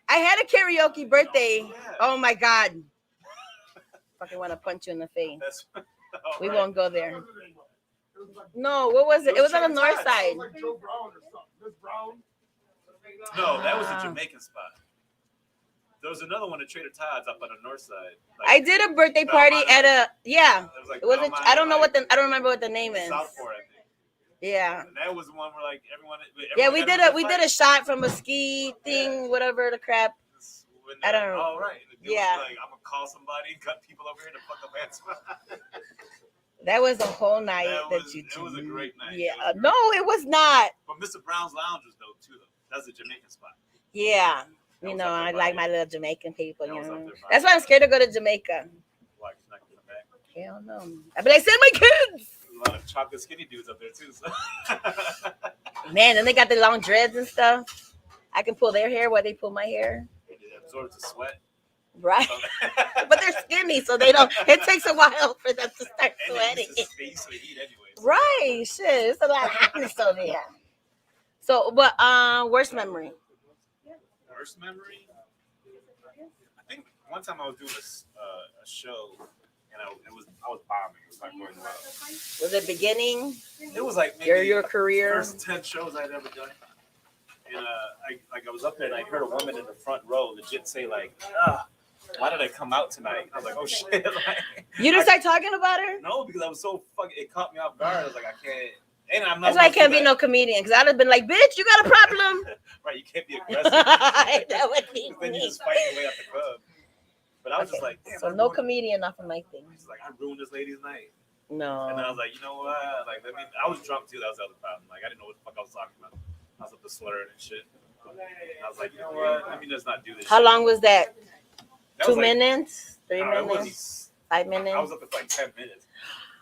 S1: I had a karaoke birthday.
S2: Oh, yeah.
S1: Oh my god! Fucking want to punch you in the face. We won't go there. No, what was it? It was on the north side.
S2: No, that was a Jamaican spot. There was another one at Trader Todd's up on the north side.
S1: I did a birthday party at a It wasn't. I don't know I don't remember what the name is.
S2: Southport, I think.
S1: Yeah.
S2: And that was the one where everyone
S1: yeah, we did a shot from a ski thing, whatever the crap. I don't know.
S2: Oh right.
S1: Yeah.
S2: I'm gonna call somebody and cut people over here to fuck up that spot.
S1: That was a whole night
S2: It was a great night.
S1: Yeah. No, it was not.
S2: But Mr. Brown's Lounge was dope too, though. That's a Jamaican spot.
S1: Yeah. You know, I like my little Jamaican people. You know, that's why I'm scared to go to Jamaica.
S2: Why? She's not coming back.
S1: Hell no. I'd be like, send my kids.
S2: A lot of chocolate skinny dudes up there too. So.
S1: Man, and they got the long dreads and stuff. I can pull their hair while they pull my hair.
S2: It absorbs the sweat.
S1: Right. But they're skinny, so they don't. It takes a while for them to start sweating.
S2: They used to eat anyway. So.
S1: Right. Shit. It's a lot of hotness over here. So, but worst memory.
S2: Worst memory? I think one time I was doing a show and I was bombing. It was not going well.
S1: Was it beginning?
S2: It was like maybe
S1: your career
S2: first 10 shows I'd ever done. And I was up there and I heard a woman in the front row legit say why did I come out tonight? I was like, oh shit.
S1: You didn't start talking about her?
S2: No, because I was so it caught me off guard. I was like, I can't. And I'm not.
S1: That's why I can't be no comedian because I'd have been like, bitch, you got a problem.
S2: Right, you can't be aggressive.
S1: That would be
S2: then you just fight your way out the club. But I was just like, damn.
S1: So no comedian off of my thing.
S2: She's like, I ruined this lady's night.
S1: No.
S2: And then I was like, you know what? I was drunk too. That was the other problem. I didn't know what the fuck I was talking about. I was up to slurring and shit. I was like, you know what? Let's not do this.
S1: How long was that? 2
S2: was
S1: minutes? 3 minutes?
S2: Was,
S1: 5 minutes?
S2: I was up for 10 minutes.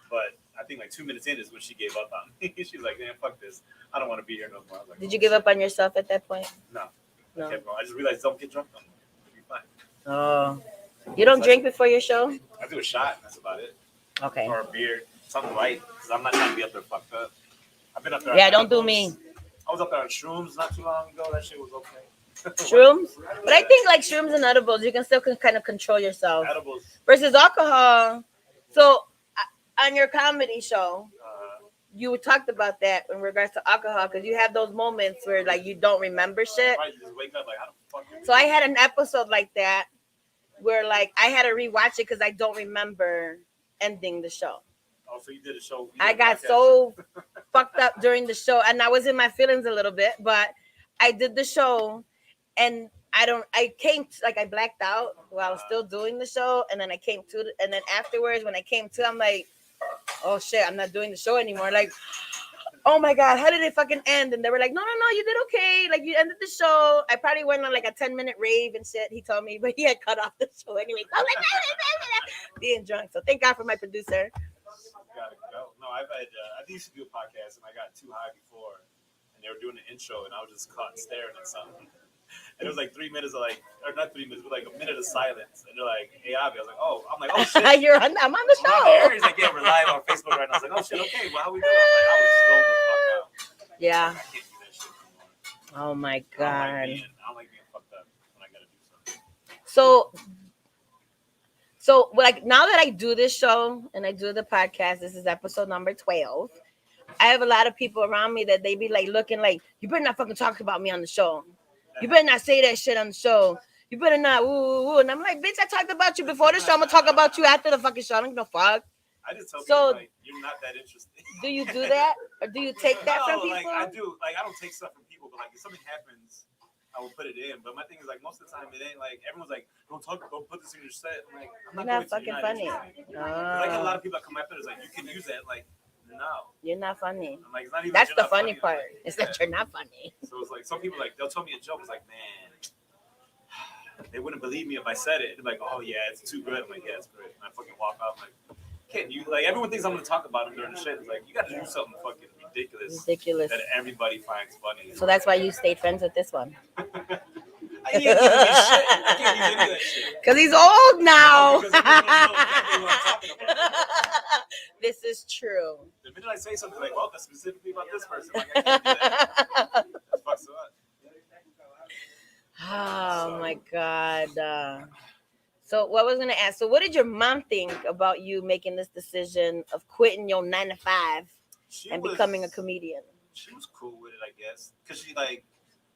S2: But I think 2 minutes in is when she gave up on me. She's like, man, fuck this. I don't want to be here no more. I was like,
S1: did you give up on yourself at that point?
S2: No. I kept going. I just realized don't get drunk no more. It'll be fine.
S1: Oh. You don't drink before your show?
S2: I do a shot. That's about it.
S1: Okay.
S2: Or a beer. Something light. Because I'm not trying to be up there fucked up. I've been up there.
S1: Yeah, don't do me.
S2: I was up there on shrooms not too long ago. That shit was okay.
S1: Shrooms, but I think like shrooms and edibles, you can still kind of control yourself.
S2: Edibles.
S1: Versus alcohol. So on your comedy show, you talked about that in regards to alcohol because you have those moments where like you don't remember shit.
S2: Right, you just wake up like, how the fuck?
S1: So I had an episode like that where like I had to rewatch it because I don't remember ending the show.
S2: Oh, so you did a show.
S1: I got so fucked up during the show, and I was in my feelings a little bit, but I did the show, and I came like I blacked out while I was still doing the show, and then I came to, and then afterwards when I came to, I'm like, oh shit, I'm not doing the show anymore. Like, oh my god, how did it fucking end? And they were like, no, you did okay. Like you ended the show. I probably went on like a 10-minute rave and shit. He told me, but he had cut off the show anyway. So I was like, being drunk. So thank God for my producer.
S2: Gotta go. No, I used to do a podcast and I got too high before, and they were doing the intro, and I was just caught staring at something. And it was like 3 minutes of like, or not 3 minutes, but like a minute of silence. And they're like, "Hey, Abi," I was like, "Oh," I'm like, "Oh shit."
S1: I'm on the show.
S2: He's like, "Yeah, we're live on Facebook right now." I was like, "Oh shit, okay. Well, how we doing?" I was blown the fuck out.
S1: Yeah.
S2: I can't do that shit anymore.
S1: Oh my god.
S2: I don't like being fucked up when I gotta do something.
S1: So like now that I do this show and I do the podcast, this is episode number 12. I have a lot of people around me that they be like looking like, you better not fucking talk about me on the show. You better not say that shit on the show. You better not. Ooh. And I'm like, bitch, I talked about you before the show. I'm gonna talk about you after the fucking show. I don't give no fuck.
S2: I just tell people like, you're not that interesting.
S1: Do you do that, or do you take that from people?
S2: Like I do. Like I don't take stuff from people, but like if something happens, I will put it in. But my thing is like most of the time it ain't like everyone's like, don't put this in your set. I'm like, I'm not
S1: fucking funny.
S2: Like a lot of people that come after us like, you can use that. Like, no,
S1: you're not funny.
S2: I'm like, it's not even.
S1: That's the funny part.
S2: Like,
S1: is that you're not funny.
S2: So it's like some people like they'll tell me a joke. It's like, man, they wouldn't believe me if I said it. They're like, oh yeah, it's too good. I'm like, yeah, it's great. And I fucking walk off like. Can't you like everyone thinks I'm gonna talk about him during the shit? It's like you got to do something fucking ridiculous that everybody finds funny.
S1: So that's why you stayed friends with this one.
S2: I can't use any of that shit.
S1: Because he's old now.
S2: No,
S1: This is true.
S2: The minute I say something like, well, that's specifically about this person, like I can't do that. That's fucks up.
S1: Oh my god. So what was I gonna ask? So what did your mom think about you making this decision of quitting your 9 to 5 and becoming a comedian?
S2: She was cool with it, I guess, because she like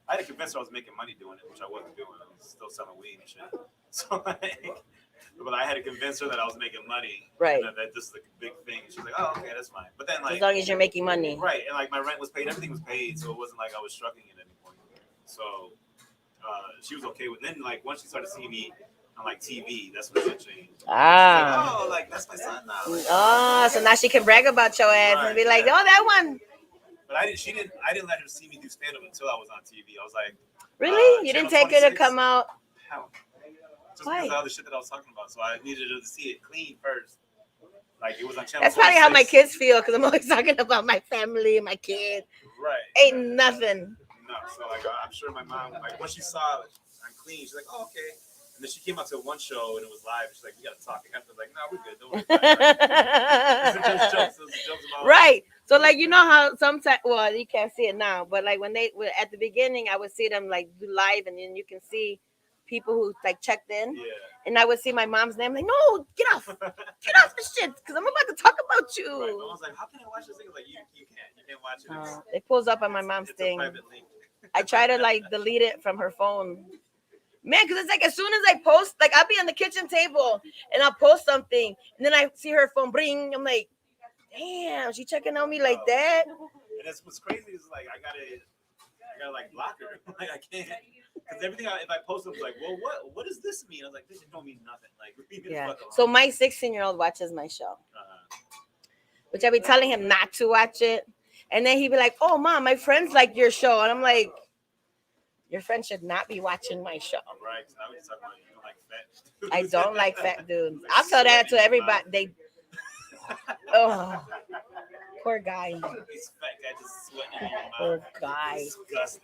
S2: I had to convince her I was making money doing it, which I wasn't doing. I was still selling weed and shit. So like, but I had to convince her that I was making money,
S1: right?
S2: And that this is like a big thing. And she was like, "Oh, okay, that's fine." But then like,
S1: as long as you're making money,
S2: right? And like my rent was paid, everything was paid, so it wasn't like I was struggling at any point. So she was okay with. Then like once she started seeing me on like TV, that's when it changed.
S1: Ah.
S2: Like, oh, like that's my son now. Like,
S1: oh, so now she can brag about your ass and be like, "Oh, that one."
S2: But I didn't let her see me do stand up until I was on TV. I was like,
S1: really? You didn't take her to come out?
S2: Hell. Just because of all the shit that I was talking about. So I needed her to see it clean first. Like it was on channel.
S1: That's probably how my kids feel because I'm always talking about my family and my kid.
S2: Right.
S1: Ain't nothing.
S2: No. So like I'm sure my mom, like once she saw it on clean, she's like, oh, okay. And then she came out to one show and it was live. She's like, we gotta talk. I was like, no, we're good. Don't worry. Jokes about
S1: right. So like you know how sometimes you can't see it now, but like when they were at the beginning, I would see them like do live, and then you can see people who like checked in, and I would see my mom's name, like, no, get off the shit, because I'm about to talk about you.
S2: Right. I was like, how can I watch this thing? Like you can't watch it.
S1: It pulls up on my mom's thing. I try to like delete it from her phone. Man, because it's like as soon as I post, like I'll be on the kitchen table and I'll post something, and then I see her phone bring. I'm like, damn, she checking on me like that.
S2: And that's what's crazy is like I gotta like block her. Like I can't, because everything if I post it, I'm like, well, what does this mean? I was like, this don't mean nothing. Like,
S1: yeah. So my 16-year-old watches my show, which I be telling him not to watch it, and then he'd be like, oh, mom, my friends like your show, and I'm like, your friends should not be watching my show.
S2: Right. So I was talking about you don't like fat.
S1: I don't like fat dudes. I'll tell that to everybody. Oh, poor guy.
S2: He's fat guy just sweating.
S1: Poor guy.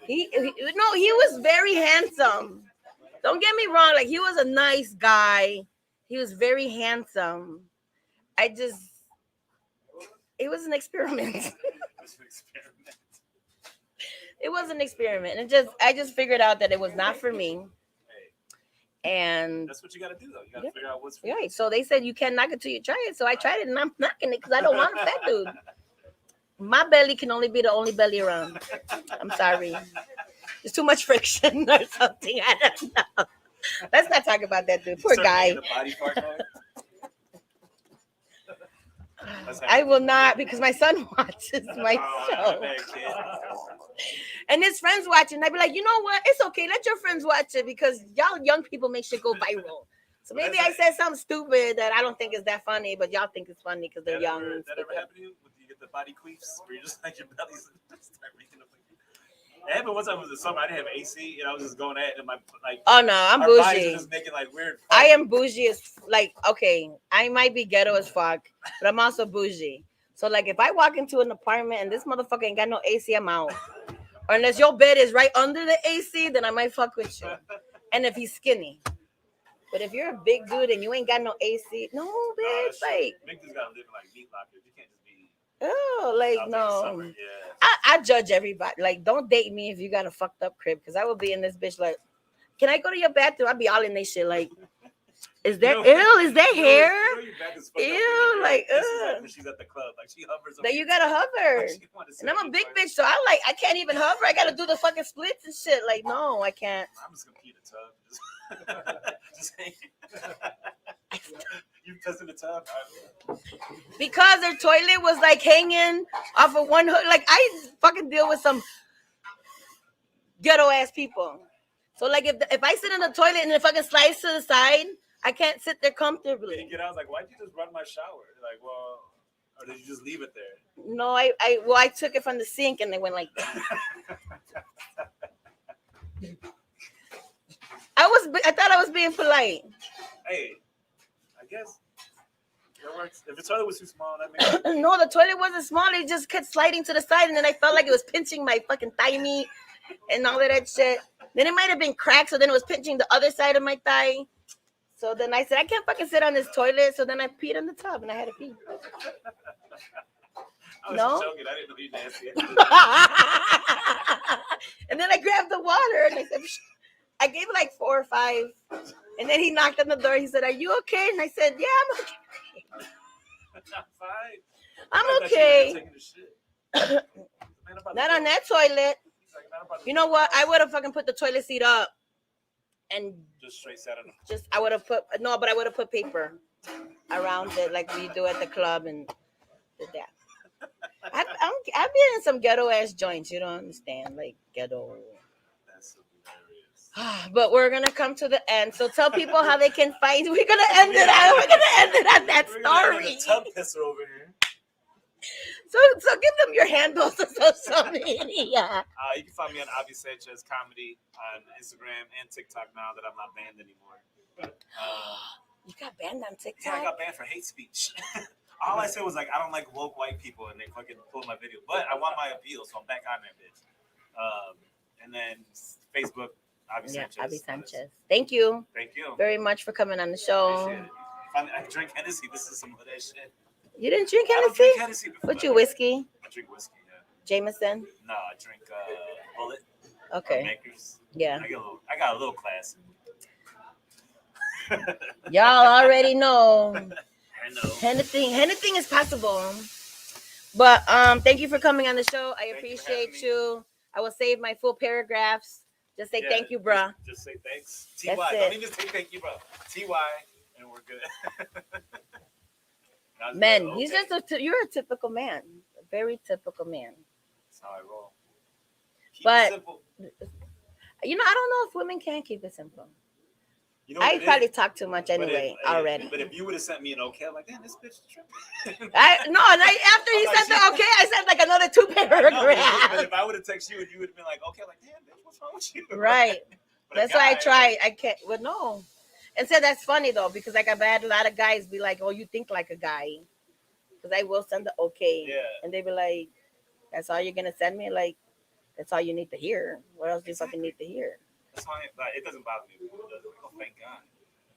S1: He was very handsome. Don't get me wrong. Like he was a nice guy. He was very handsome. It was an experiment. It was an experiment. And I just figured out that it was not for me. And
S2: that's what you gotta do though. You gotta figure out what's for you.
S1: Right. So they said you can't knock it till you try it. So I tried it and I'm knocking it because I don't want a fat dude. My belly can only be the only belly around. I'm sorry. There's too much friction or something. I don't know. Let's not talk about that dude. Poor guy. I will not because my son watches my show. And his friends watch it. And I'd be like, you know what? It's okay. Let your friends watch it because y'all young people make shit go viral. So maybe I said something stupid that I don't think is that funny, but y'all think it's funny because they're young.
S2: That ever happened to you? You get the body queefs where you just like your belly's start making up. It happened one time. It was the summer. I didn't have AC, and I was just going at it. And my like.
S1: Oh no, I'm bougie.
S2: Just making like weird.
S1: I am bougie as like okay. I might be ghetto as fuck, but I'm also bougie. So like, if I walk into an apartment and this motherfucker ain't got no AC, I'm out. Or unless your bed is right under the AC, then I might fuck with you. And if he's skinny. But if you're a big dude and you ain't got no AC, no, bitch, like.
S2: Big dudes gotta live in like meat lockers. You can't just be.
S1: Oh, like no. Yeah. I judge everybody. Like, don't date me if you got a fucked up crib, because I will be in this bitch like, can I go to your bathroom? I'll be all in this shit like, is there Is there hair? Ew, like
S2: she's at the club, like she hovers.
S1: That you gotta hover. Like and I'm a big bitch, so I can't even hover. I gotta do the fucking splits and shit. Like, no, I can't.
S2: I'm just gonna pee in the tub. Just you piss in the tub.
S1: Because their toilet was like hanging off of one hook. Like I fucking deal with some ghetto ass people. So like if I sit in the toilet and it fucking slides to the side, I can't sit there comfortably.
S2: You get out, I was like, why'd you just run my shower? Like, well, or did you just leave it there?
S1: No, I took it from the sink and it went like that. I thought I was being polite.
S2: Hey, I guess that works. If the toilet was too small, that makes sense.
S1: No, the toilet wasn't small. It just kept sliding to the side, and then I felt like it was pinching my fucking thigh meat and all of that shit. Then it might have been cracked, so then it was pinching the other side of my thigh. So then I said, I can't fucking sit on this toilet. So then I peed in the tub, and I had to pee.
S2: I was just joking. I didn't know you nasty.
S1: And then I grabbed the water, and I said, I gave it like 4 or 5. And then he knocked on the door. He said, are you okay? And I said, yeah, I'm okay. I'm okay. Not on that toilet. You know what? I would have fucking put the toilet seat up and
S2: just straight sat on it.
S1: I would have put but I would have put paper around it like we do at the club and did that. I've been in some ghetto ass joints. You don't understand, like ghetto.
S2: That's hilarious.
S1: But we're gonna come to the end. So tell people how they can find. We're gonna end it on that story.
S2: Tub pisser over here.
S1: So give them your handles on social media.
S2: You can find me on Abi Sanchez Comedy on Instagram and TikTok now that I'm not banned anymore.
S1: You got banned on TikTok?
S2: Yeah, I got banned for hate speech. All I said was like, I don't like woke white people, and they fucking pulled my video. But I want my appeal, so I'm back on there, bitch. And then Facebook, Abi Sanchez.
S1: Abi Sanchez. Thank you.
S2: Thank you
S1: very much for coming on the show.
S2: I drink Hennessy. This is some of that shit.
S1: You didn't drink Hennessy?
S2: I don't drink Hennessy before.
S1: What, you whiskey?
S2: I drink whiskey, yeah.
S1: Jameson?
S2: No, I drink Bullet.
S1: Okay.
S2: Makers.
S1: Yeah.
S2: I got a little class.
S1: Y'all already know.
S2: I know.
S1: Anything is possible. But thank you for coming on the show. I appreciate you. I will save my full paragraphs. Just say thank you, bruh.
S2: Just say thanks. TY. Don't even say thank you, bro. TY, and we're good.
S1: Men, he's just you're a typical man. A very typical man.
S2: That's how I roll. Keep
S1: it
S2: simple.
S1: You know, I don't know if women can keep it simple.
S2: You know
S1: I probably talk too much anyway already.
S2: But if you would have sent me an okay, I'm like, damn, this bitch is tripping.
S1: After he said the okay, I said like another 2 paragraphs.
S2: But if I would have texted you and you would have been like, okay, like, damn, bitch, what's wrong with you?
S1: Right. That's why I try. I can't. Well, no. And so that's funny though, because like I've had a lot of guys be like, "Oh, you think like a guy," because I will send the okay, and they be like, "That's all you're gonna send me? Like, that's all you need to hear? What else do you fucking need to hear?"
S2: That's why it doesn't bother me. It doesn't. Like, oh, thank God.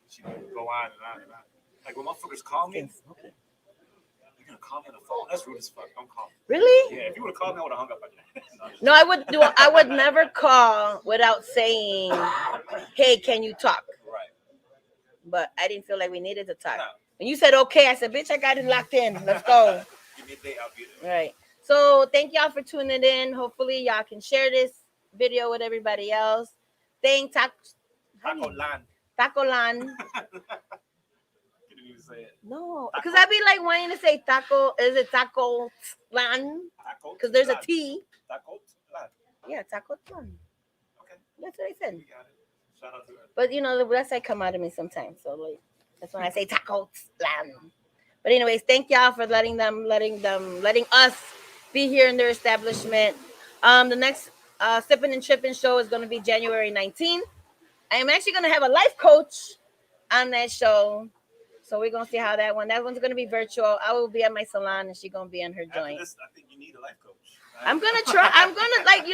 S2: She go on and on and on. Like when motherfuckers call me, you You're gonna call me on the phone? That's rude as fuck. Don't call me.
S1: Really?
S2: Yeah, if you would have called me, I would have hung up on you.
S1: No, I would never call without saying, "Hey, can you talk?"
S2: Right.
S1: But I didn't feel like we needed to talk.
S2: No.
S1: When you said okay, I said, "Bitch, I got it locked in. Let's go."
S2: Give me a date, I'll be there.
S1: Right. So thank y'all for tuning in. Hopefully y'all can share this video with everybody else. Thank
S2: Tacotlan.
S1: Tacotlan.
S2: Couldn't even say it.
S1: No, because I'd be like wanting to say taco. Is it Tacotlan? Because there's a T.
S2: Tacotlan.
S1: Yeah, Tacotlan.
S2: Okay.
S1: That's what I said.
S2: You got it. Shout out to her.
S1: But you know, the West Side come out of me sometimes. So like that's when I say Tacotlan. But anyways, thank y'all for letting us be here in their establishment. The next Sippin N Trippin show is going to be January 19th. I am actually going to have a life coach on that show. So we're going to see how that one's going to be virtual. I will be at my salon and she's going to be in her joint.
S2: This, I think you need a life coach.
S1: I'm going to try. I'm going to, like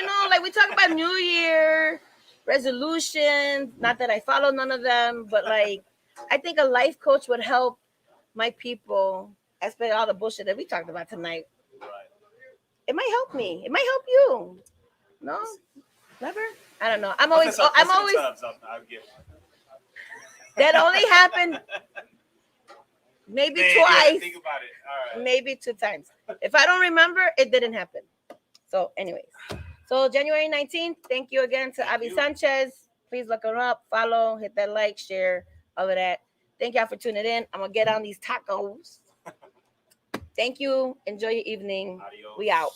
S1: we talk about New Year resolutions. Not that I follow none of them, but like, I think a life coach would help my people, especially all the bullshit that we talked about tonight.
S2: Right.
S1: It might help me. It might help you. No, never. I don't know. I'm always. That only happened maybe twice.
S2: Think about it. All right.
S1: Maybe 2 times. If I don't remember, it didn't happen. So, anyways, so January 19th. Thank you again to Abi Sanchez. Please look her up, follow, hit that like, share, all of that. Thank y'all for tuning in. I'm gonna get on these tacos. Thank you. Enjoy your evening.
S2: Adios.
S1: We out.